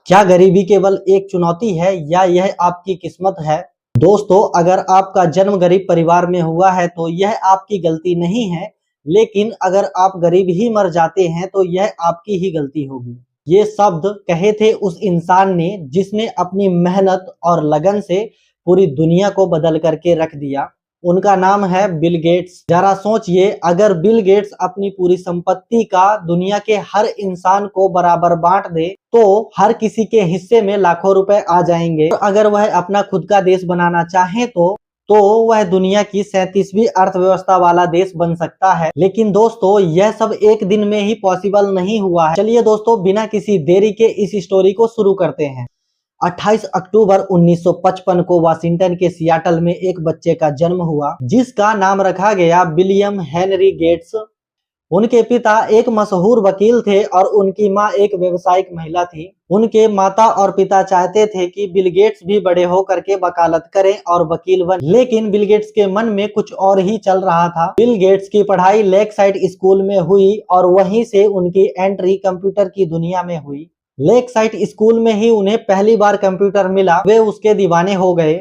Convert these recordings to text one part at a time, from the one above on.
क्या गरीबी केवल एक चुनौती है या यह आपकी किस्मत है? दोस्तों, अगर आपका जन्म गरीब परिवार में हुआ है तो यह आपकी गलती नहीं है, लेकिन अगर आप गरीब ही मर जाते हैं तो यह आपकी ही गलती होगी। ये शब्द कहे थे उस इंसान ने जिसने अपनी मेहनत और लगन से पूरी दुनिया को बदल करके रख दिया। उनका नाम है बिल गेट्स। जरा सोचिए, अगर बिल गेट्स अपनी पूरी संपत्ति का दुनिया के हर इंसान को बराबर बांट दे तो हर किसी के हिस्से में लाखों रुपए आ जाएंगे। और अगर वह अपना खुद का देश बनाना चाहे तो वह दुनिया की 37वीं अर्थव्यवस्था वाला देश बन सकता है। लेकिन दोस्तों, यह सब एक दिन में ही पॉसिबल नहीं हुआ है। चलिए दोस्तों, बिना किसी देरी के इस स्टोरी को शुरू करते हैं। 28 अक्टूबर 1955 को वाशिंगटन के सियाटल में एक बच्चे का जन्म हुआ जिसका नाम रखा गया विलियम हेनरी गेट्स। उनके पिता एक मशहूर वकील थे और उनकी मां एक व्यवसायिक महिला थी। उनके माता और पिता चाहते थे कि बिल गेट्स भी बड़े होकर के वकालत करें और वकील बने, लेकिन बिल गेट्स के मन में कुछ और ही चल रहा था। बिल गेट्स की पढ़ाई लेक साइड स्कूल में हुई और वहीं से उनकी एंट्री कंप्यूटर की दुनिया में हुई। लेक साइड स्कूल में ही उन्हें पहली बार कंप्यूटर मिला, वे उसके दीवाने हो गए।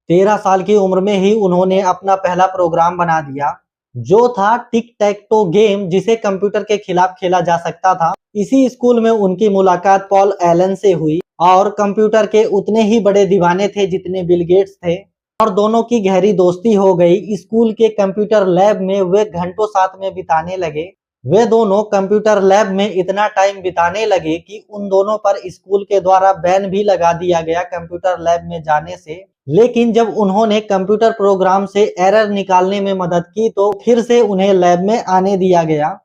13 साल की उम्र में ही उन्होंने अपना पहला प्रोग्राम बना दिया जो था टिक टैक टो गेम, जिसे कंप्यूटर के खिलाफ खेला जा सकता था। इसी स्कूल में उनकी मुलाकात पॉल एलन से हुई और कंप्यूटर के उतने ही बड़े दीवाने थे जितने बिल गेट्स थे और दोनों की गहरी दोस्ती हो गई। स्कूल के कंप्यूटर लैब में वे घंटों साथ में बिताने लगे। वे दोनों कंप्यूटर लैब में इतना टाइम बिताने लगे कि उन दोनों पर स्कूल के द्वारा बैन भी लगा दिया गया कंप्यूटर लैब में जाने से। लेकिन जब उन्होंने कंप्यूटर प्रोग्राम से एरर निकालने में मदद की तो फिर से उन्हें लैब में आने दिया गया।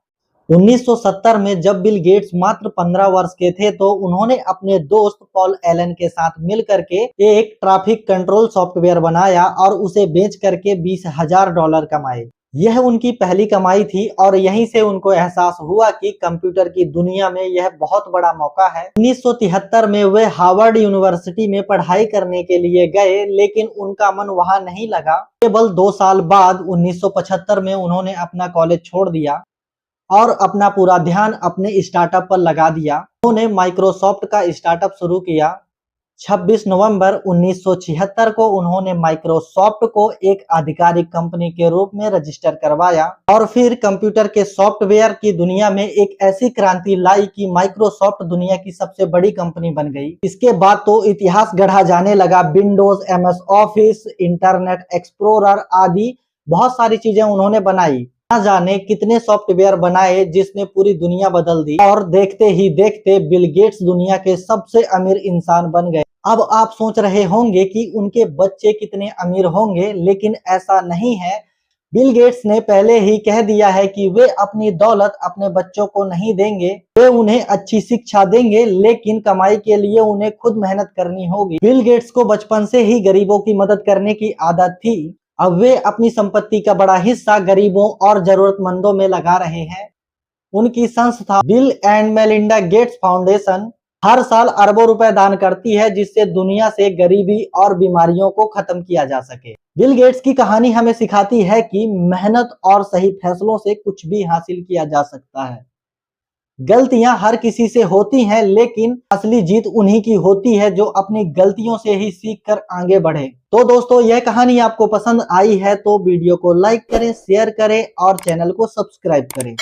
1970 में जब बिल गेट्स मात्र 15 वर्ष के थे तो उन्होंने अपने दोस्त पॉल एलन के साथ मिल करके एक ट्रैफिक कंट्रोल सॉफ्टवेयर बनाया और उसे बेच करके $20,000 कमाए। यह उनकी पहली कमाई थी और यहीं से उनको एहसास हुआ कि कंप्यूटर की दुनिया में यह बहुत बड़ा मौका है। 1973 में वे हार्वर्ड यूनिवर्सिटी में पढ़ाई करने के लिए गए, लेकिन उनका मन वहां नहीं लगा। केवल 2 साल बाद 1975 में उन्होंने अपना कॉलेज छोड़ दिया और अपना पूरा ध्यान अपने स्टार्टअप पर लगा दिया। उन्होंने माइक्रोसॉफ्ट का स्टार्टअप शुरू किया। 26 नवंबर 1976 को उन्होंने माइक्रोसॉफ्ट को एक आधिकारिक कंपनी के रूप में रजिस्टर करवाया और फिर कंप्यूटर के सॉफ्टवेयर की दुनिया में एक ऐसी क्रांति लाई कि माइक्रोसॉफ्ट दुनिया की सबसे बड़ी कंपनी बन गई। इसके बाद तो इतिहास गढ़ा जाने लगा। Windows, MS office, internet explorer आदि बहुत सारी चीजें उन्होंने बनाई। ना जाने कितने सॉफ्टवेयर बनाए जिसने पूरी दुनिया बदल दी और देखते ही देखते बिल गेट्स दुनिया के सबसे अमीर इंसान बन गए। अब आप सोच रहे होंगे कि उनके बच्चे कितने अमीर होंगे, लेकिन ऐसा नहीं है। बिल गेट्स ने पहले ही कह दिया है कि वे अपनी दौलत अपने बच्चों को नहीं देंगे, वे उन्हें अच्छी शिक्षा देंगे, लेकिन कमाई के लिए उन्हें खुद मेहनत करनी होगी। बिल गेट्स को बचपन से ही गरीबों की मदद करने की आदत थी। अब वे अपनी संपत्ति का बड़ा हिस्सा गरीबों और जरूरतमंदों में लगा रहे हैं। उनकी संस्था Bill and Melinda Gates foundation हर साल अरबों रुपए दान करती है जिससे दुनिया से गरीबी और बीमारियों को खत्म किया जा सके। बिल गेट्स की कहानी हमें सिखाती है कि मेहनत और सही फैसलों से कुछ भी हासिल किया जा सकता है। गलतियां हर किसी से होती हैं, लेकिन असली जीत उन्हीं की होती है जो अपनी गलतियों से ही सीख कर आगे बढ़े। तो दोस्तों, यह कहानी आपको पसंद आई है तो वीडियो को लाइक करें, शेयर करें और चैनल को सब्सक्राइब करें।